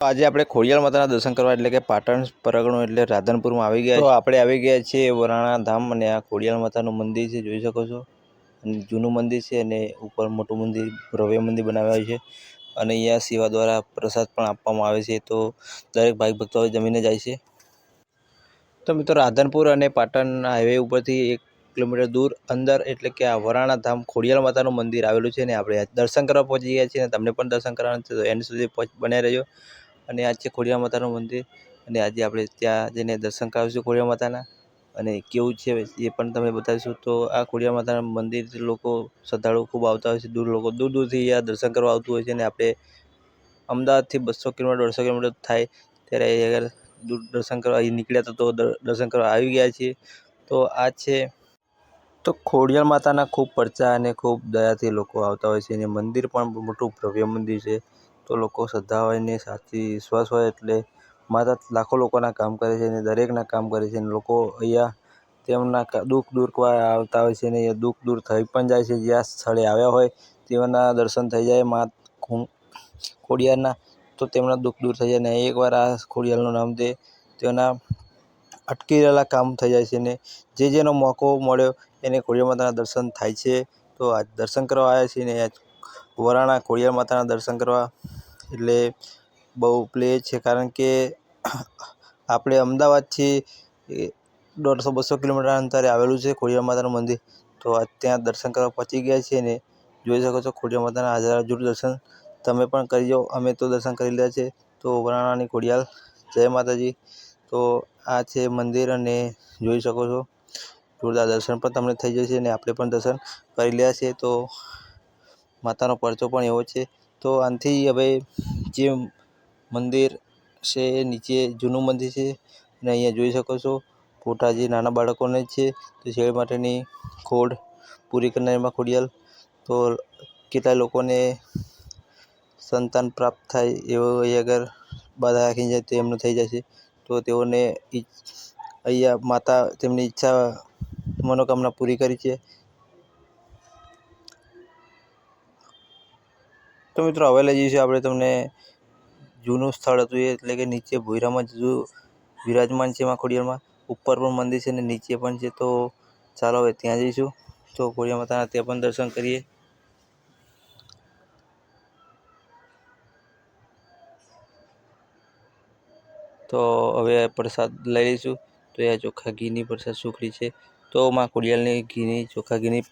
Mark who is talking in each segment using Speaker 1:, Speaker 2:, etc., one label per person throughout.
Speaker 1: આજે આપણે ખોડિયાર માતાના દર્શન કરવા એટલે કે પાટણ પરગણો એટલે રાધનપુરમાં આવી ગયા. તો આપણે આવી ગયા છીએ વરાણા ધામ અને આ ખોડિયાર માતાનું મંદિર છે, જોઈ શકો છો. અને જૂનું મંદિર છે અને ઉપર મોટું મંદિર ભવ્ય મંદિર બનાવ્યું છે. અને અહીંયા સેવા દ્વારા પ્રસાદ પણ આપવામાં આવે છે, તો દરેક ભાઈ ભક્તો જમીને જાય છે. તો મિત્રો રાધનપુર અને પાટણ હાઈવે ઉપરથી 1 કિલોમીટર દૂર અંદર એટલે કે આ વરાણા ધામ ખોડિયાર માતાનું મંદિર આવેલું છે ને આપણે દર્શન કરવા પહોંચી ગયા છીએ. તમને પણ દર્શન કરવાના છે તો એન્ડ સુધી બન્યા રહેજો. અને આ છે ખોડિયાર માતાનું મંદિર અને આજે આપણે ત્યાં જઈને દર્શન કરાવીશું ખોડિયાર માતાના. અને કેવું છે એ પણ તમને બતાવીશું. તો આ ખોડિયાર માતાના મંદિર લોકો શ્રદ્ધાળુ ખૂબ આવતા હોય છે, લોકો દૂર દૂરથી આ દર્શન કરવા આવતું હોય છે. અને આપણે અમદાવાદથી 200 કિલોમીટર 150 કિલોમીટર થાય ત્યારે આગળ દૂર દર્શન કરવા નીકળ્યા તો દર્શન કરવા આવી ગયા છીએ. તો આ છે તો ખોડિયાર માતાના ખૂબ પરચા અને ખૂબ દયાથી લોકો આવતા હોય છે. અને મંદિર પણ મોટું ભવ્ય મંદિર છે. તો લોકો શ્રદ્ધા હોય ને સાચી વિશ્વાસ હોય એટલે માતા લાખો લોકોના કામ કરે છે અને દરેકના કામ કરે છે. અને લોકો અહીંયા તેમના દુઃખ દૂર કરવા આવતા હોય છે અને એ દુઃખ દૂર થઈ પણ જાય છે. જ્યાં સ્થળે આવ્યા હોય તેઓના દર્શન થઈ જાય મા ખોડિયારના, તો તેમના દુઃખ દૂર થઈ જાય. અને એકવાર આ ખોડિયારનું નામ દે તેઓના અટકી રહેલા કામ થઈ જાય છે. અને જેનો મોકો મળ્યો એને ખોડિયાર માતાના દર્શન થાય છે. તો આ દર્શન કરવા આવ્યા છીએ ને વરાણા ખોડિયાર માતાના દર્શન કરવા એટલે બહુ પ્લે છે, કારણ કે આપણે અમદાવાદથી 150-200 કિલોમીટર અંતરે આવેલું છે ખોડિયાર માતાનું મંદિર. તો ત્યાં દર્શન કરવા પહોંચી ગયા છીએ ને જોઈ શકો છો ખોડિયાર માતાના હાજરા હજુર દર્શન તમે પણ કરી જાઓ. અમે તો દર્શન કરી લીધા છે. તો વરાણાની ખોડિયાર જય માતાજી. તો આ છે મંદિર અને જોઈ શકો છો જોરદાર દર્શન પણ તમને થઈ જશે અને આપણે પણ દર્શન કરી લીધા છે. તો માતાનો પરચો પણ એવો છે. તો આનાથી હવે જે મંદિર છે નીચે જૂનું મંદિર છે અને અહીંયા જોઈ શકો છો ફોટા જે નાના બાળકોને છે તો શેર માટેની ખોડ પૂરી કરનારમાં ખોડિયાર. તો કેટલા લોકોને સંતાન પ્રાપ્ત થાય એવો અહીં આગળ બાધા રાખી જાય તો એમનું થઈ જશે. તો તેઓને અહીંયા માતા તેમની ઈચ્છા મનોકામના પૂરી કરી છે. તો મિત્રો હવે લઈ જઈશું આપણે તમને જૂનું સ્થળ હતું એટલે કે નીચે ભોયરામાં વિરાજમાન છે માં ખોડિયારમાં. ઉપર પણ મંદિર છે અને નીચે પણ છે. તો ચાલો હવે ત્યાં જઈશું. તો ખોડિયાર માતાના ત્યાં પણ દર્શન કરીએ. તો હવે પ્રસાદ લઈ લઈશું. તો એ ચોખ્ખા ઘીની પ્રસાદ સુખડી છે. તો માં ખોડિયારની ઘીની ચોખ્ખા ઘીની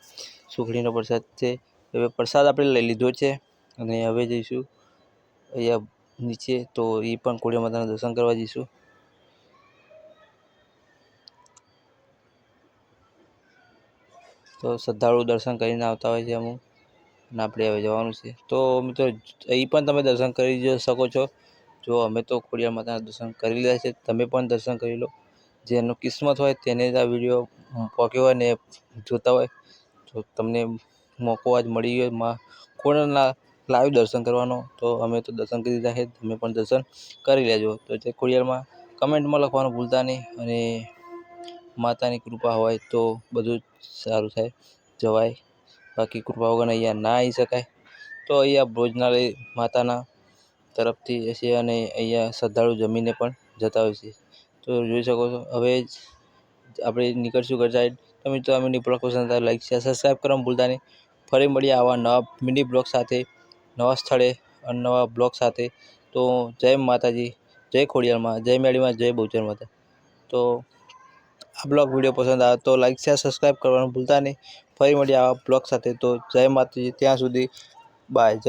Speaker 1: સુખડીનો પ્રસાદ છે. હવે પ્રસાદ આપણે લઈ લીધો છે અને હવે જઈશું અહીંયા નીચે. તો એ પણ ખોડિયાર માતાના દર્શન કરવા જઈશું. તો શ્રદ્ધાળુ દર્શન કરીને આવતા હોય છે અમુક અને આપણે હવે જવાનું છે. તો મિત્રો અહીં પણ તમે દર્શન કરી શકો છો. જો અમે તો ખોડિયાર માતાના દર્શન કરી લીધા છે, તમે પણ દર્શન કરી લો. જેનું કિસ્મત હોય તેને જ આ વિડીયો પહોંચ્યો હોય ને જોતા હોય તો તમને મોકો આજ મળી ગયો માં ખોડિયારના લાઈવ દર્શન કરવાનો. તો અમે તો દર્શન કરી દીધા છે, તમે પણ દર્શન કરી લેજો. તો જે ખોડિયારમાં કમેન્ટમાં લખવાનું ભૂલતા નહીં. અને માતાની કૃપા હોય તો બધું જ સારું થાય, જવાય. બાકી કૃપા વગર અહીંયા ના આવી શકાય. તો અહીંયા ભોજનાલય માતાના તરફથી છે અને અહીંયા શ્રદ્ધાળુ જમીને પણ જતા હોય છે. તો જોઈ શકો છો હવે આપણે નીકળશું ઘર સાઈડ. તો મિત્રો આ મિની બ્લોગ પસંદ આવે લાઈક શેર સબસ્ક્રાઈબ કરવાનું ભૂલતા નહીં. ફરી મળીએ આવા નવા મિની બ્લોગ સાથે, નવા સ્થળે અને નવા બ્લોગ સાથે. તો જય માતાજી, જય ખોડિયારમાં, જય મેળીમાં, જય બહુચર માતા. તો આ બ્લોગ વિડીયો પસંદ આવે તો લાઈક શેર સબસ્ક્રાઈબ કરવાનું ભૂલતા નહીં. ફરી મળીએ આવા બ્લોગ સાથે. તો જય માતાજી, ત્યાં સુધી બાય. જય